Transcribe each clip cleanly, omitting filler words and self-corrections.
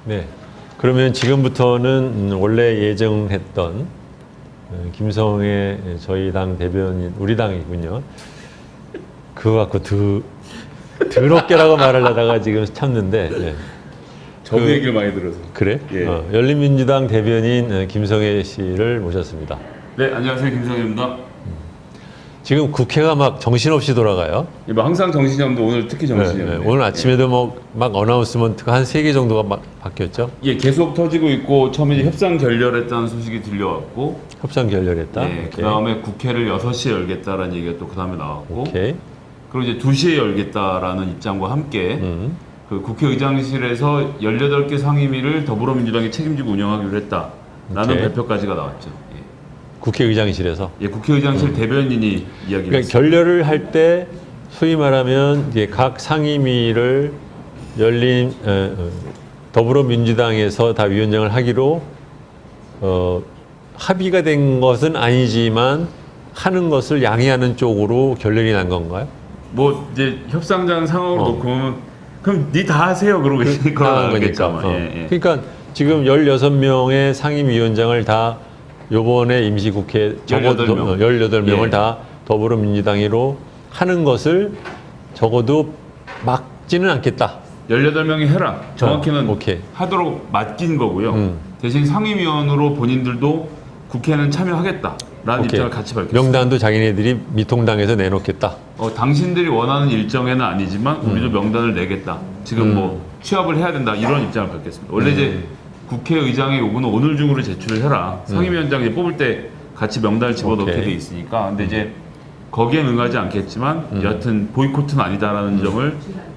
네. 그러면 지금부터는 원래 예정했던 김성애 저희 당 대변인, 우리 당이군요. 그거 갖고 더럽게라고 말하려다가 지금 참는데. 네. 저도 얘기를 많이 들어서. 그래? 예. 열린민주당 대변인 김성애 씨를 모셨습니다. 네, 안녕하세요. 김성애입니다. 지금 국회가 막 정신없이 돌아가요. 예, 뭐 항상 정신이 없는데 오늘 특히 정신이 없네요. 오늘 아침에도 뭐 막 어나운스먼트가 한 3개 정도가 막 바뀌었죠. 예, 계속 터지고 있고 처음에 이제 협상 결렬했다는 소식이 들려왔고, 협상 결렬했다. 예, 그 다음에 국회를 6시에 열겠다라는 얘기가 또 그 다음에 나왔고, 오케이. 그리고 이제 2시에 열겠다라는 입장과 함께 그 국회의장실에서 18개 상임위를 더불어민주당이 책임지고 운영하기로 했다라는 오케이. 발표까지가 나왔죠. 예, 국회의장실에서. 예, 국회의장실 대변인이 이야기를 그러니까 했습니다. 결렬을 할 때 소위 말하면 이제 각 상임위를 더불어민주당에서 다 위원장을 하기로 합의가 된 것은 아니지만 하는 것을 양해하는 쪽으로 결렬이 난 건가요? 뭐 이제 협상장 상황을 놓고 보면 그럼 니 다 하세요 그러고 있으니까 나간 나겠죠. 거니까. 예, 예. 그러니까 지금 16명의 상임위원장을 다 요번에 임시국회 18명. 18명을 예. 다 더불어민주당으로 하는 것을 적어도 막지는 않겠다. 18명이 해라. 정확히는 오케이. 하도록 맡긴 거고요. 대신 상임위원으로 본인들도 국회는 참여하겠다라는 오케이. 입장을 같이 밝혔습니다. 명단도 자기네들이 미통당에서 내놓겠다. 당신들이 원하는 일정에는 아니지만 우리도 명단을 내겠다. 지금 뭐 취합을 해야 된다 이런 입장을 밝혔습니다. 원래 이제 국회의장의 요구는 오늘 중으로 제출을 해라. 상임위원장이 뽑을 때 같이 명단을 집어넣게 오케이. 돼 있으니까. 근데 이제 거기에 응하지 않겠지만 여하튼 보이콧은 아니다라는 점을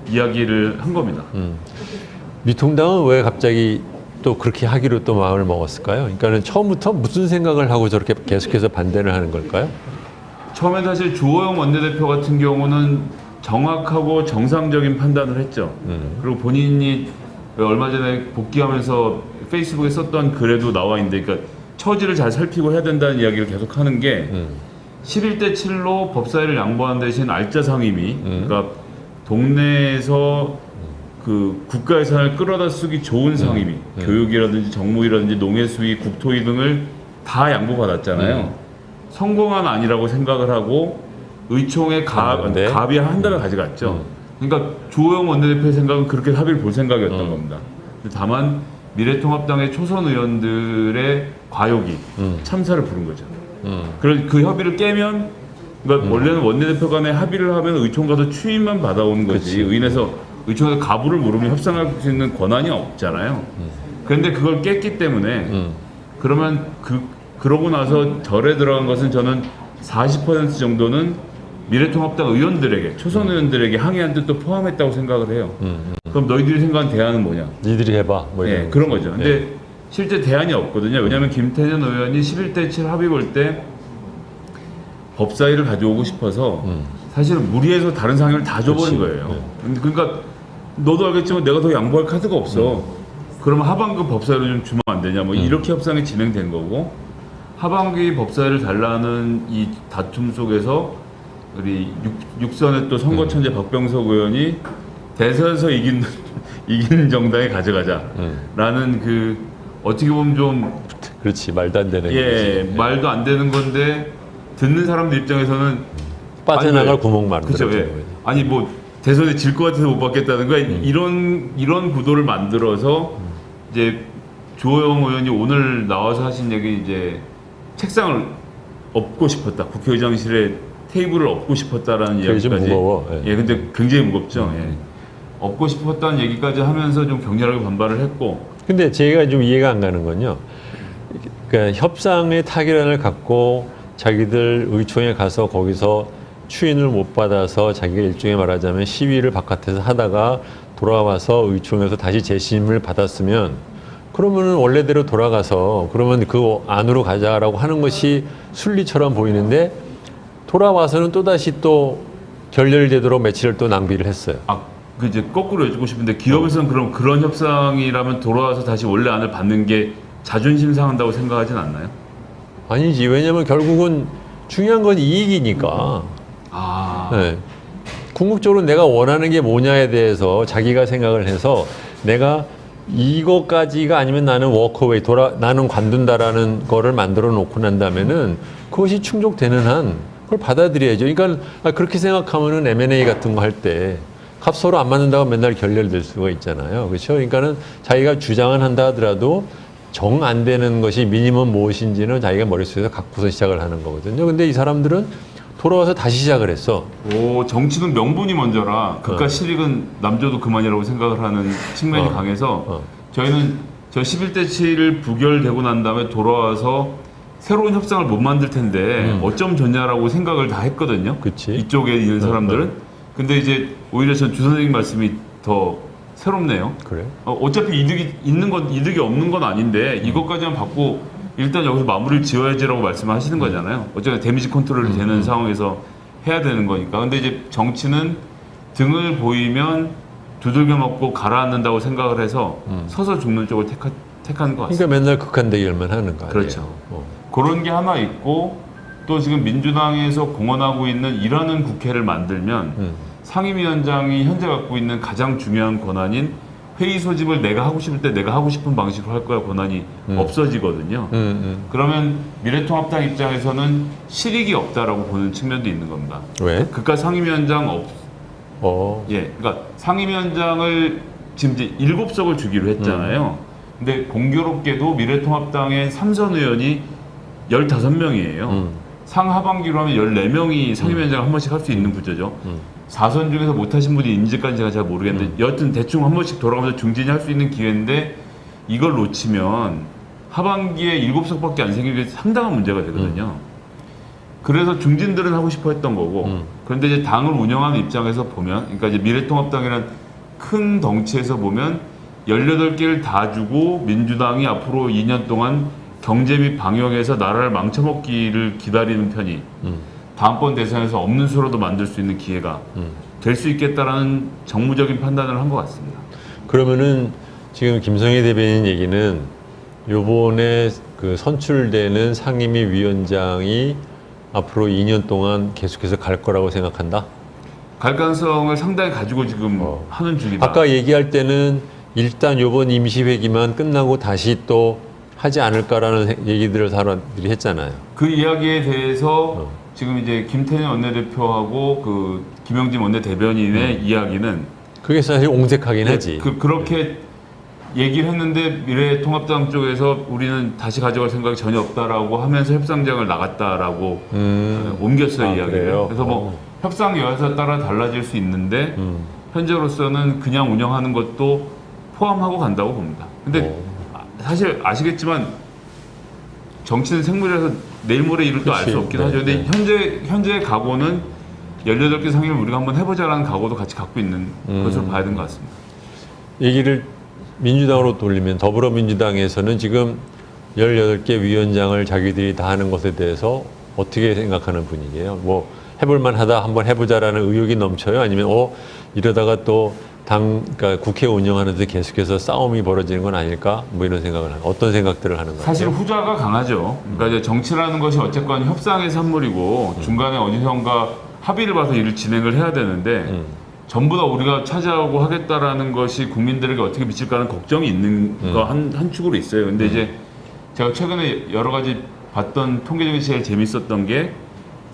이야기를 한 겁니다. 미통당은 왜 갑자기 또 그렇게 하기로 또 마음을 먹었을까요? 그러니까는 처음부터 무슨 생각을 하고 저렇게 계속해서 반대를 하는 걸까요? 처음에 사실 주호영 원내대표 같은 경우는 정확하고 정상적인 판단을 했죠. 그리고 본인이 얼마 전에 복귀하면서 페이스북에 썼던 글에도 나와 있는데, 그러니까 처지를 잘 살피고 해야 된다는 이야기를 계속 하는 게 11대 7로 법사위를 양보한 대신 알짜 상임위, 그러니까 동네에서 그 국가 예산을 끌어다 쓰기 좋은 상임위, 교육이라든지 정무위라든지 농해수위, 국토위 등을 다 양보받았잖아요. 성공한 아니라고 생각을 하고 의총에 갑이 한 달을 가져갔죠. 그러니까 주호영 원내대표의 생각은 그렇게 합의를 볼 생각이었던 겁니다. 다만 미래통합당의 초선 의원들의 과욕이 참사를 부른 거죠. 그 협의를 깨면, 그러니까 원래는 원내대표 간에 합의를 하면 의총 가서 추임만 받아오는 거지, 의인에서 의총에서 가부를 물으면 협상할 수 있는 권한이 없잖아요. 그런데 그걸 깼기 때문에 그러면 그러고 나서 절에 들어간 것은 저는 40% 정도는 미래통합당 의원들에게, 초선 의원들에게 항의한 뜻도 포함했다고 생각을 해요. 그럼 너희들이 생각한 대안은 뭐냐? 니들이 해봐. 뭐 이런 그런 거죠. 근데 실제 대안이 없거든요. 왜냐하면 김태년 의원이 11대 7 합의 볼 때 법사위를 가져오고 싶어서 사실은 무리해서 다른 상임을 다 줘버린 거예요. 그러니까 너도 알겠지만 내가 더 양보할 카드가 없어. 그러면 하반기 법사위로 좀 주면 안 되냐? 뭐 이렇게 협상이 진행된 거고, 하반기 법사위를 달라는 이 다툼 속에서 우리 육선의 또 선거 천재 박병석 의원이 대선에서 이긴 정당에 가져가자라는 그 어떻게 보면 좀 그렇지, 말도 안 되는 거지. 말도 안 되는 건데 듣는 사람들 입장에서는 빠져나갈 구멍 그렇죠. 만들었죠. 아니 뭐 대선에 질 것 같아서 못 받겠다는 거야. 이런 구도를 만들어서 이제 주호영 의원이 오늘 나와서 하신 얘기, 이제 책상을 엎고 싶었다, 국회의장실에 테이블을 엎고 싶었다라는 그게 좀 이야기까지. 무거워. 근데 굉장히 무겁죠. 엎고 싶었다는 얘기까지 하면서 좀 격렬하게 반발을 했고. 근데 제가 좀 이해가 안 가는 건요. 그러니까 협상의 타결안을 갖고 자기들 의총에 가서 거기서 추인을 못 받아서 자기가 일종의 말하자면 시위를 바깥에서 하다가 돌아와서 의총에서 다시 재심을 받았으면, 그러면은 원래대로 돌아가서 그러면 그 안으로 가자라고 하는 것이 순리처럼 보이는데, 돌아와서는 또다시 또 결렬되도록 며칠을 또 낭비를 했어요. 그 이제 거꾸로 여쭙고 싶은데, 기업에서는 그럼 그런 협상이라면 돌아와서 다시 원래 안을 받는 게 자존심 상한다고 생각하진 않나요? 아니지. 왜냐면 결국은 중요한 건 이익이니까. 네. 궁극적으로 내가 원하는 게 뭐냐에 대해서 자기가 생각을 해서 내가 이거까지가 아니면 나는 워커웨이 나는 관둔다라는 거를 만들어 놓고 난다면은 그것이 충족되는 한 그걸 받아들여야죠. 그러니까 그렇게 생각하면은 M&A 같은 거 할 때 값 서로 안 맞는다고 맨날 결렬될 수가 있잖아요. 그렇죠? 그러니까는 자기가 주장은 한다 하더라도 정 안 되는 것이 미니멈 무엇인지는 자기가 머릿속에서 갖고서 시작을 하는 거거든요. 근데 이 사람들은 돌아와서 다시 시작을 했어. 오, 정치는 명분이 먼저라 그깟 실익은 남줘도 그만이라고 생각을 하는 측면이 강해서 저희는 저 11대 7을 부결되고 난 다음에 돌아와서 새로운 협상을 못 만들 텐데 어쩜 좋냐라고 생각을 다 했거든요. 그치. 이쪽에 있는 사람들은. 근데 이제 오히려 전 주 선생님 말씀이 더 새롭네요. 그래? 어차피 이득이 없는 건 아닌데 이것까지만 받고 일단 여기서 마무리를 지어야지라고 말씀하시는 거잖아요. 어쨌든 데미지 컨트롤이 되는 상황에서 해야 되는 거니까. 근데 이제 정치는 등을 보이면 두들겨 맞고 가라앉는다고 생각을 해서 서서 죽는 쪽을 택하는 것 같습니다. 그러니까 맨날 극한 대결만 하는 거 아니에요? 그렇죠. 그런 게 하나 있고 또 지금 민주당에서 공언하고 있는 일하는 국회를 만들면 상임위원장이 현재 갖고 있는 가장 중요한 권한인 회의 소집을 내가 하고 싶을 때 내가 하고 싶은 방식으로 할 거야 권한이 없어지거든요. 그러면 미래통합당 입장에서는 실익이 없다라고 보는 측면도 있는 겁니다. 왜? 그러니까 상임위원장 예, 그러니까 상임위원장을 지금 이제 7석을 주기로 했잖아요. 근데 공교롭게도 미래통합당의 삼선 의원이 15명이에요. 상하반기로 하면 14명이 상임위원장을 한 번씩 할 수 있는 구조죠. 4선 중에서 못하신 분이 있는지까지 제가 잘 모르겠는데 여하튼 대충 한 번씩 돌아가면서 중진이 할 수 있는 기회인데 이걸 놓치면 하반기에 7석밖에 안 생기는 게 상당한 문제가 되거든요. 그래서 중진들은 하고 싶어 했던 거고 그런데 이제 당을 운영하는 입장에서 보면 그러니까 이제 미래통합당이라는 큰 덩치에서 보면 18개를 다 주고 민주당이 앞으로 2년 동안 경제 및 방역에서 나라를 망쳐먹기를 기다리는 편이 다음번 대선에서 없는 수로도 만들 수 있는 기회가 될 수 있겠다라는 정무적인 판단을 한 것 같습니다. 그러면은 지금 김성희 대변인 얘기는 요번에 그 선출되는 상임위 위원장이 앞으로 2년 동안 계속해서 갈 거라고 생각한다? 갈 가능성을 상당히 가지고 지금 하는 중이다. 아까 얘기할 때는 일단 요번 임시회기만 끝나고 다시 또 하지 않을까라는 얘기들을 사람들이 했잖아요. 그 이야기에 대해서 지금 이제 김태년 원내대표하고 그 김영진 원내대변인의 이야기는 그게 사실 옹색하긴 하지. 그렇게 얘기를 했는데 미래통합당 쪽에서 우리는 다시 가져갈 생각이 전혀 없다라고 하면서 협상장을 나갔다라고 옮겼어요, 이야기를. 그래요? 그래서 뭐 협상 여하에 따라 달라질 수 있는데 현재로서는 그냥 운영하는 것도 포함하고 간다고 봅니다. 근데 사실 아시겠지만 정치는 생물이라서 내일 모레 일을 또 알 수 없긴 하죠. 근데 현재 각오는 18개 상임을 우리가 한번 해보자라는 각오도 같이 갖고 있는 것으로 봐야 되는 것 같습니다. 얘기를 민주당으로 돌리면 더불어민주당에서는 지금 18개 위원장을 자기들이 다 하는 것에 대해서 어떻게 생각하는 분위기예요? 뭐 해볼만 하다 한번 해보자라는 의욕이 넘쳐요? 아니면 이러다가 또 그러니까 국회 운영하는데 계속해서 싸움이 벌어지는 건 아닐까? 뭐 이런 생각을 어떤 생각들을 하는 거예요? 사실 후자가 강하죠. 그러니까 이제 정치라는 것이 어쨌건 협상의 산물이고 중간에 어디선가 합의를 봐서 일을 진행을 해야 되는데 전부 다 우리가 차지하고 하겠다라는 것이 국민들에게 어떻게 미칠까라는 걱정이 있는 거 한 축으로 있어요. 근데 이제 제가 최근에 여러 가지 봤던 통계적인 제일 재밌었던 게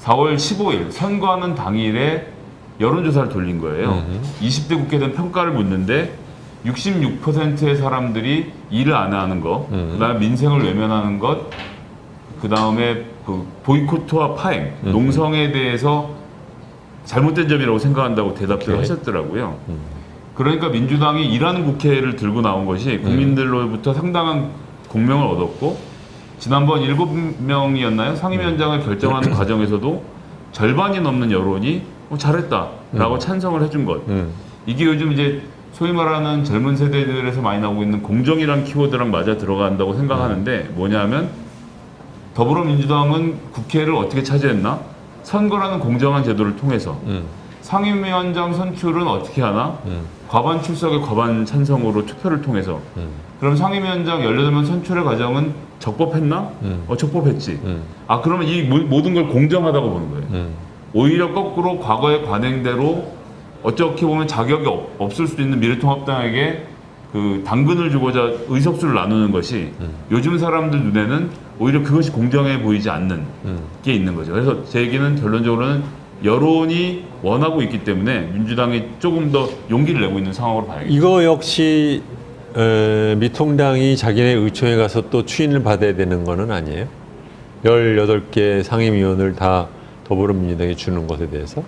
4월 15일 선거하는 당일에 여론조사를 돌린 거예요. 20대 국회의원 평가를 묻는데 66%의 사람들이 일을 안 하는 것, 그다음에 민생을 외면하는 것, 그다음에 그 보이콧과 파행, 농성에 대해서 잘못된 점이라고 생각한다고 대답을 하셨더라고요. 그러니까 민주당이 일하는 국회를 들고 나온 것이 국민들로부터 상당한 공명을 얻었고 지난번 7명이었나요? 상임위원장을 결정하는 과정에서도 절반이 넘는 여론이 잘했다라고 찬성을 해준 것. 이게 요즘 이제 소위 말하는 젊은 세대들에서 많이 나오고 있는 공정이란 키워드랑 맞아 들어간다고 생각하는데 뭐냐면 더불어민주당은 국회를 어떻게 차지했나? 선거라는 공정한 제도를 통해서 상임위원장 선출은 어떻게 하나? 과반 출석의 과반 찬성으로 투표를 통해서 그럼 상임위원장 18명 선출의 과정은 적법했나? 적법했지. 그러면 이 모든 걸 공정하다고 보는 거예요. 오히려 거꾸로 과거의 관행대로 어떻게 보면 자격이 없을 수 있는 미래통합당에게 그 당근을 주고자 의석수를 나누는 것이 요즘 사람들 눈에는 오히려 그것이 공정해 보이지 않는 게 있는 거죠. 그래서 제 얘기는 결론적으로는 여론이 원하고 있기 때문에 민주당이 조금 더 용기를 내고 있는 상황으로 봐야겠죠. 이거 역시 미통당이 자기네 의총에 가서 또 추인을 받아야 되는 거는 아니에요? 18개 상임위원을 다 더불어민주당이 주는 것에 대해서?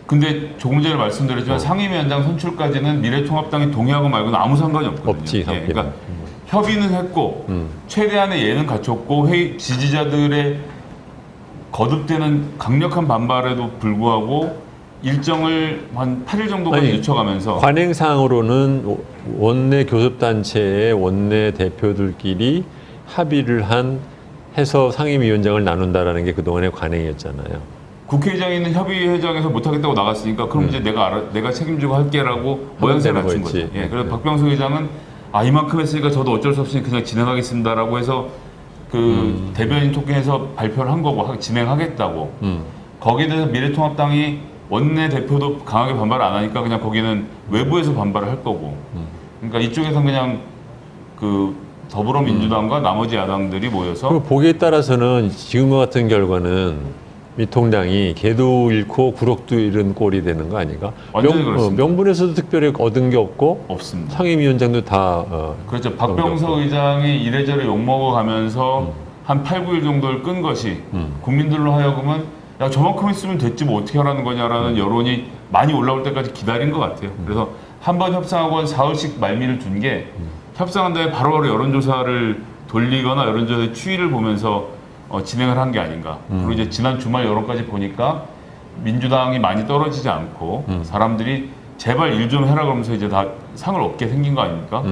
근데 조금 전에 말씀드렸지만 상임위원장 선출까지는 미래통합당이 동의하고 말고는 아무 상관이 없거든요. 없지, 그러니까 협의는 했고 최대한의 예는 갖췄고 지지자들의 거듭되는 강력한 반발에도 불구하고 일정을 한 8일 정도까지 아니, 늦춰가면서 관행상으로는 원내 교섭단체의 원내 대표들끼리 합의를 해서 상임위원장을 나눈다라는 게 그동안의 관행이었잖아요. 국회의장이 있는 협의회장에서 못하겠다고 나갔으니까 그럼 이제 내가 책임지고 할게라고 모양새를 갖춘 거죠. 예, 그래서 박병석 의장은 이만큼 했으니까 저도 어쩔 수 없으니 그냥 진행하겠습니다라고 해서 그 대변인 토끼에서 발표를 한 거고 진행하겠다고. 거기에 대해서 미래통합당이 원내 대표도 강하게 반발을 안 하니까 그냥 거기는 외부에서 반발을 할 거고. 그러니까 이쪽에서는 그냥 그 더불어민주당과 나머지 야당들이 모여서 그 보기에 따라서는 지금과 같은 결과는 미통당이 개도 잃고 구럭도 잃은 꼴이 되는 거 아닌가? 완전히 그렇습니다. 명분에서도 특별히 얻은 게 없고 없습니다. 상임위원장도 다 그렇죠. 박병석 의장이 이래저래 욕먹어가면서 한 8, 9일 정도를 끈 것이 국민들로 하여금은 야 저만큼 있으면 됐지 뭐 어떻게 하라는 거냐라는 여론이 많이 올라올 때까지 기다린 것 같아요. 그래서 한 번 협상하고 한 4월씩 말미를 둔 게 협상한 다음에 바로바로 여론조사를 돌리거나 여론조사의 추이를 보면서 진행을 한 게 아닌가. 그리고 이제 지난 주말 여론까지 보니까 민주당이 많이 떨어지지 않고 사람들이 제발 일 좀 해라 그러면서 이제 다 상을 얻게 생긴 거 아닙니까?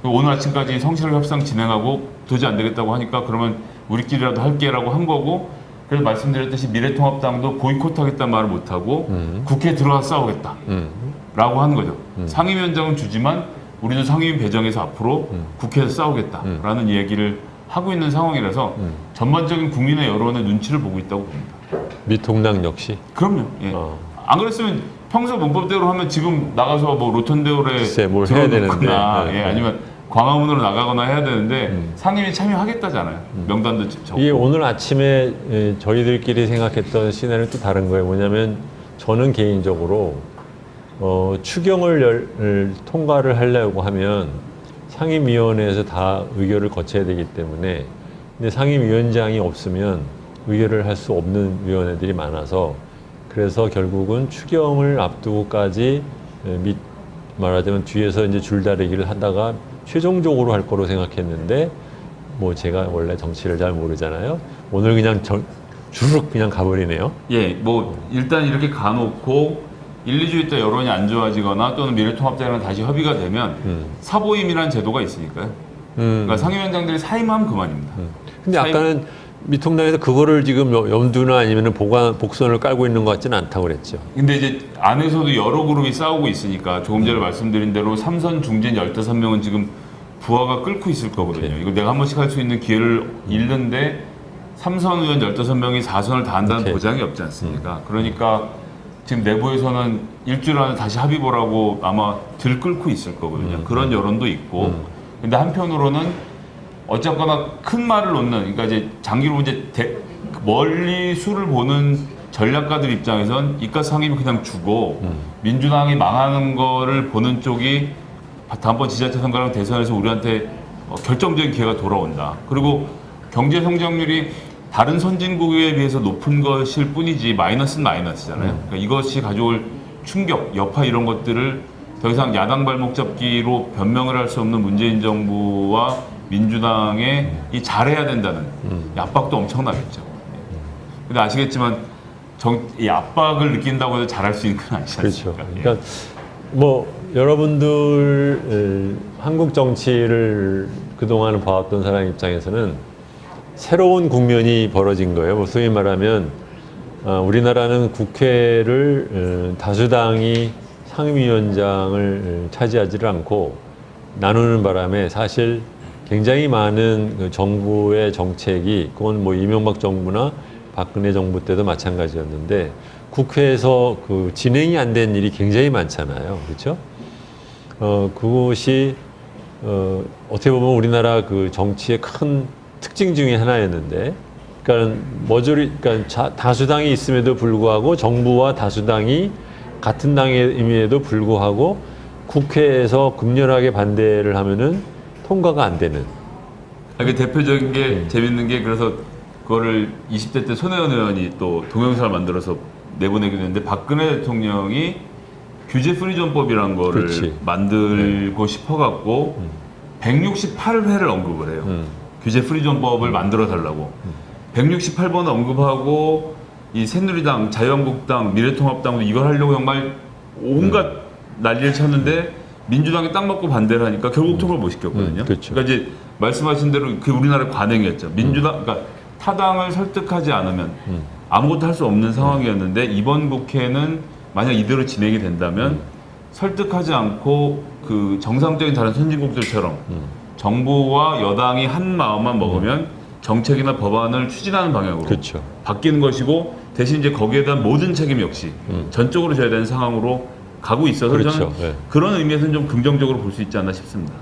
그리고 오늘 아침까지 성실하게 협상 진행하고 도저히 안 되겠다고 하니까 그러면 우리끼리라도 할게라고 한 거고 그래서 말씀드렸듯이 미래통합당도 보이콧하겠다는 말을 못하고 국회에 들어가서 싸우겠다 라고 하는 거죠. 상임위원장은 주지만 우리도 상임위 배정해서 앞으로 국회에서 싸우겠다라는 얘기를 하고 있는 상황이라서 전반적인 국민의 여론의 눈치를 보고 있다고 봅니다. 미통당 역시. 그럼요. 예. 안 그랬으면 평소 문법대로 하면 지금 나가서 뭐 로턴데올에 글쎄, 뭘 해야 되는데. 예, 아니면 광화문으로 나가거나 해야 되는데 상임위 참여하겠다잖아요. 명단도 적고. 이게 오늘 아침에 저희들끼리 생각했던 시나리오는 또 다른 거예요. 뭐냐면 저는 개인적으로 추경을 통과를 하려고 하면 상임위원회에서 다 의결을 거쳐야 되기 때문에 근데 상임위원장이 없으면 의결을 할 수 없는 위원회들이 많아서 그래서 결국은 추경을 앞두고까지 말하자면 뒤에서 이제 줄다리기를 하다가 최종적으로 할 거로 생각했는데 뭐 제가 원래 정치를 잘 모르잖아요. 오늘 그냥 주르륵 그냥 가버리네요. 예, 뭐 일단 이렇게 가놓고 1, 2주 있다 여론이 안 좋아지거나 또는 미래통합당이랑 다시 협의가 되면 사보임이라는 제도가 있으니까요. 그러니까 상임위원장들이 사임하면 그만입니다. 근데 아까는 미통당에서 그거를 지금 염두나 아니면 복선을 깔고 있는 것 같지는 않다고 그랬죠. 근데 이제 안에서도 여러 그룹이 싸우고 있으니까 조금 전에 말씀드린 대로 삼선 중진 15명은 지금 부하가 끓고 있을 거거든요. 오케이. 이거 내가 한 번씩 할 수 있는 기회를 잃는데 삼선 의원 15명이 4선을 다 한다는 오케이. 보장이 없지 않습니까? 그러니까 지금 내부에서는 일주일 안에 다시 합의 보라고 아마 들끓고 있을 거거든요. 그런 여론도 있고. 근데 한편으로는 어쨌거나 큰 말을 놓는, 그러니까 이제 장기로 이제 멀리 수를 보는 전략가들 입장에선 이깟 상임이 그냥 주고 민주당이 망하는 거를 보는 쪽이 다음번 지자체 선거랑 대선에서 우리한테 결정적인 기회가 돌아온다. 그리고 경제 성장률이 다른 선진국에 비해서 높은 것일 뿐이지 마이너스는 마이너스잖아요. 그러니까 이것이 가져올 충격, 여파 이런 것들을 더 이상 야당 발목 잡기로 변명을 할 수 없는 문재인 정부와 민주당에 이 잘해야 된다는 이 압박도 엄청나겠죠. 근데 아시겠지만 이 압박을 느낀다고 해서 잘할 수 있는 건 아니지 않습니까? 그렇죠. 그러니까 뭐 여러분들 한국 정치를 그동안 봐왔던 사람 입장에서는 새로운 국면이 벌어진 거예요. 뭐 소위 말하면 우리나라는 국회를 다수당이 상임위원장을 차지하지를 않고 나누는 바람에 사실 굉장히 많은 그 정부의 정책이 그건 뭐 이명박 정부나 박근혜 정부 때도 마찬가지였는데 국회에서 그 진행이 안 된 일이 굉장히 많잖아요. 그렇죠? 그것이 어떻게 보면 우리나라 그 정치의 큰 특징 중에 하나였는데, 그러니까 다수당이 있음에도 불구하고 정부와 다수당이 같은 당임에도 불구하고 국회에서 극렬하게 반대를 하면은 통과가 안 되는. 이게 대표적인 게 재밌는 게 그래서 그거를 20대 때 손혜원 의원이 또 동영상을 만들어서 내보내기도 했는데 박근혜 대통령이 규제 프리존법이라는 거를 그렇지. 만들고 싶어갖고 168회를 언급을 해요. 규제 프리존법을 만들어 달라고. 168번을 언급하고 이 새누리당, 자유한국당, 미래통합당도 이걸 하려고 정말 온갖 난리를 쳤는데 민주당이 딱 맞고 반대를 하니까 결국 통과를 못 시켰거든요. 그렇죠. 그러니까 이제 말씀하신 대로 그 우리나라의 관행이었죠. 그러니까 타당을 설득하지 않으면 아무것도 할 수 없는 상황이었는데 이번 국회는 만약 이대로 진행이 된다면 설득하지 않고 그 정상적인 다른 선진국들처럼 정부와 여당이 한 마음만 먹으면 정책이나 법안을 추진하는 방향으로 그렇죠. 바뀌는 것이고 대신 이제 거기에 대한 모든 책임 역시 전적으로 져야 되는 상황으로 가고 있어서 그렇죠. 저는 네. 그런 의미에서는 좀 긍정적으로 볼 수 있지 않나 싶습니다.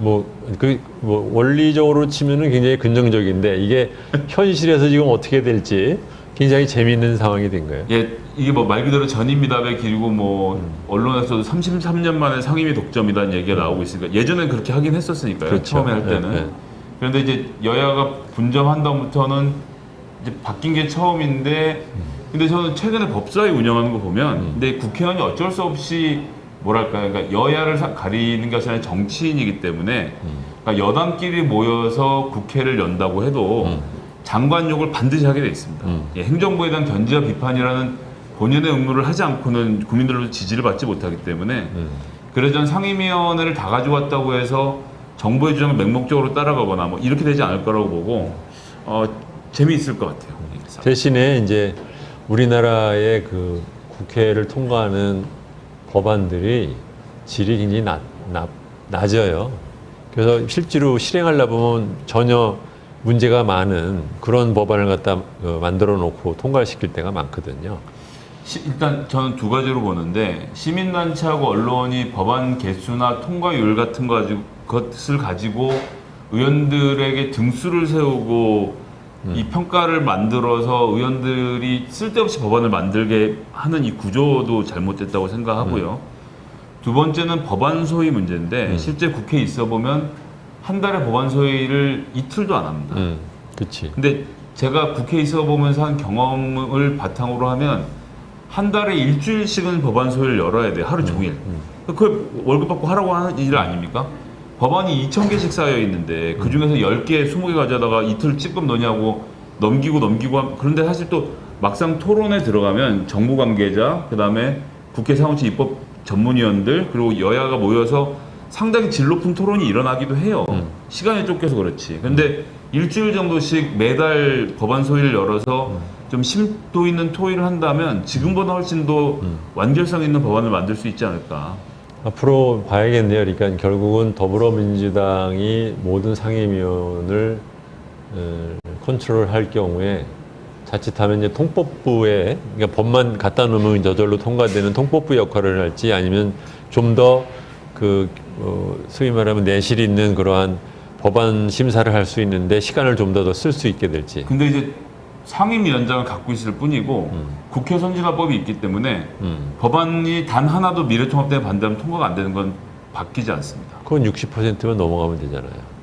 원리적으로 치면은 굉장히 긍정적인데 이게 현실에서 지금 어떻게 될지 굉장히 재미있는 상황이 된 거예요. 예, 이게 뭐 말 그대로 전임미답의 길이고 뭐 언론에서도 33년 만에 상임위 독점이라는 얘기가 나오고 있으니까 예전엔 그렇게 하긴 했었으니까요. 그렇죠. 처음에 할 때는. 네, 네. 그런데 이제 여야가 분점한 다음부터는 이제 바뀐 게 처음인데 근데 저는 최근에 법사위 운영하는 거 보면 근데 국회의원이 어쩔 수 없이 뭐랄까요, 그러니까 여야를 가리는 것이 아니라 정치인이기 때문에 그러니까 여당끼리 모여서 국회를 연다고 해도 장관욕을 반드시 하게 돼 있습니다. 예, 행정부에 대한 견제와 비판이라는 본연의 의무를 하지 않고는 국민들로 지지를 받지 못하기 때문에 그래서 전 상임위원회를 다 가져왔다고 해서 정부의 주장을 맹목적으로 따라가거나 뭐 이렇게 되지 않을 거라고 보고 재미있을 것 같아요. 대신에 이제 우리나라의 그 국회를 통과하는 법안들이 질이 굉장히 낮아요. 그래서 실제로 실행하려고 보면 전혀 문제가 많은 그런 법안을 갖다 만들어 놓고 통과시킬 때가 많거든요. 일단 저는 두 가지로 보는데 시민단체하고 언론이 법안 개수나 통과율 같은 것을 가지고 의원들에게 등수를 세우고 이 평가를 만들어서 의원들이 쓸데없이 법안을 만들게 하는 이 구조도 잘못됐다고 생각하고요. 두 번째는 법안 소위 문제인데 실제 국회에 있어 보면 한 달에 법안 소위를 이틀도 안 합니다. 그렇지. 근데 제가 국회에 있어 보면서 한 경험을 바탕으로 하면 한 달에 일주일씩은 법안 소위를 열어야 돼요. 하루 종일. 그걸 월급 받고 하라고 하는 일 아닙니까? 법안이 2,000개씩 쌓여 있는데 그 중에서 10개, 20개 가져다가 이틀 찌끔 넣냐고 넘기고 그런데 사실 또 막상 토론에 들어가면 정부 관계자, 그다음에 국회 사무처 입법 전문위원들 그리고 여야가 모여서 상당히 질 높은 토론이 일어나기도 해요. 시간이 쫓겨서 그렇지. 근데 일주일 정도씩 매달 법안 소위를 열어서 좀 심도 있는 토의를 한다면 지금보다 훨씬 더 완결성 있는 법안을 만들 수 있지 않을까. 앞으로 봐야겠네요. 그러니까 결국은 더불어민주당이 모든 상임위원을 컨트롤할 경우에 자칫하면 이제 통법부에 그러니까 법만 갖다 놓으면 저절로 통과되는 통법부 역할을 할지 아니면 좀 더 소위 말하면 내실 있는 그러한 법안 심사를 할 수 있는데 시간을 좀 더 쓸 수 있게 될지. 근데 이제 상임위원장을 갖고 있을 뿐이고 국회 선진화법이 있기 때문에 법안이 단 하나도 미래통합 때문에 반대하면 통과가 안 되는 건 바뀌지 않습니다. 그건 60%만 넘어가면 되잖아요.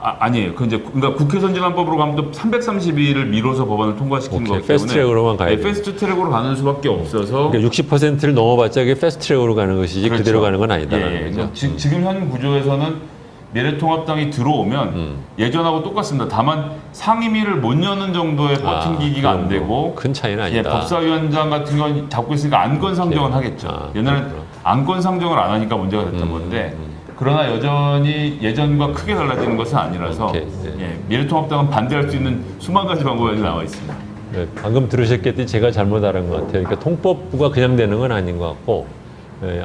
아니에요. 그러니까 국회 선진화법으로 가면 또 332일을 미뤄서 법안을 통과시키는 거기 때문에 패스트트랙으로만 가야 돼요. 패스트트랙으로 가는 수밖에 없어서 그러니까 60%를 넘어봤자 그게 패스트트랙으로 가는 것이지 그렇죠. 그대로 가는 건 아니다라는 거죠. 지금 현 구조에서는 미래통합당이 들어오면 예전하고 똑같습니다. 다만 상임위를 못 여는 정도의 버팅기기가 안 되고 큰 차이는 예, 아니다. 법사위원장 같은 건 잡고 있으니까 안건 상정은 하겠죠. 옛날엔 그렇구나. 안건 상정을 안 하니까 문제가 됐던 건데 그러나 여전히 예전과 크게 달라지는 것은 아니라서 오케이. 예, 미래통합당은 반대할 수 있는 수만 가지 방법이 나와 있습니다. 네, 방금 들으셨겠지 제가 잘못 알은 것 같아요. 그러니까 통법부가 그냥 되는 건 아닌 것 같고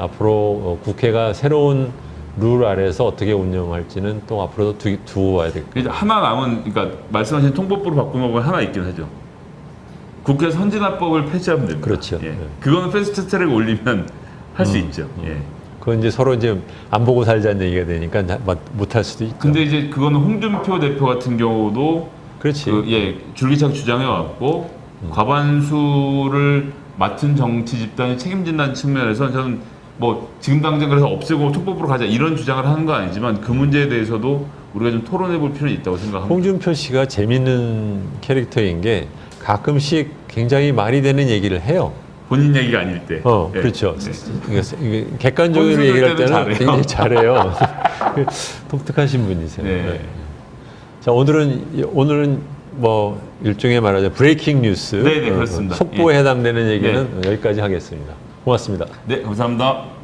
앞으로 국회가 새로운 룰 아래서 어떻게 운영할지는 또 앞으로도 두고 봐야 되겠고. 이제 하나 남은 그러니까 말씀하신 통법부로 바꾸는 건 하나 있긴 하죠. 국회 선진화법을 폐지하면 됩니다. 그렇죠. 예. 네. 그거는 패스트트랙 올리면 할 수 있죠. 예. 그건 이제 서로 이제 안 보고 살자는 얘기가 되니까 못할 수도 있죠. 근데 이제 그거는 홍준표 대표 같은 경우도 그렇지. 줄기차게 주장해 왔고 과반수를 맡은 정치 집단이 책임진다는 측면에서 저는 뭐 지금 당장 그래서 없애고 투법으로 가자 이런 주장을 하는 건 아니지만 그 문제에 대해서도 우리가 좀 토론해 볼 필요는 있다고 생각합니다. 홍준표 씨가 재밌는 캐릭터인 게 가끔씩 굉장히 말이 되는 얘기를 해요. 본인 얘기가 아닐 때. 예. 그렇죠. 예. 이게 객관적으로 혼술 얘기할 때도 때는 잘해요. 굉장히 잘해요. 독특하신 분이세요. 네. 네. 자, 오늘은 뭐 일종의 말하자면 브레이킹 뉴스, 네, 그렇습니다. 속보에 해당되는 얘기는 여기까지 하겠습니다. 고맙습니다. 네, 감사합니다.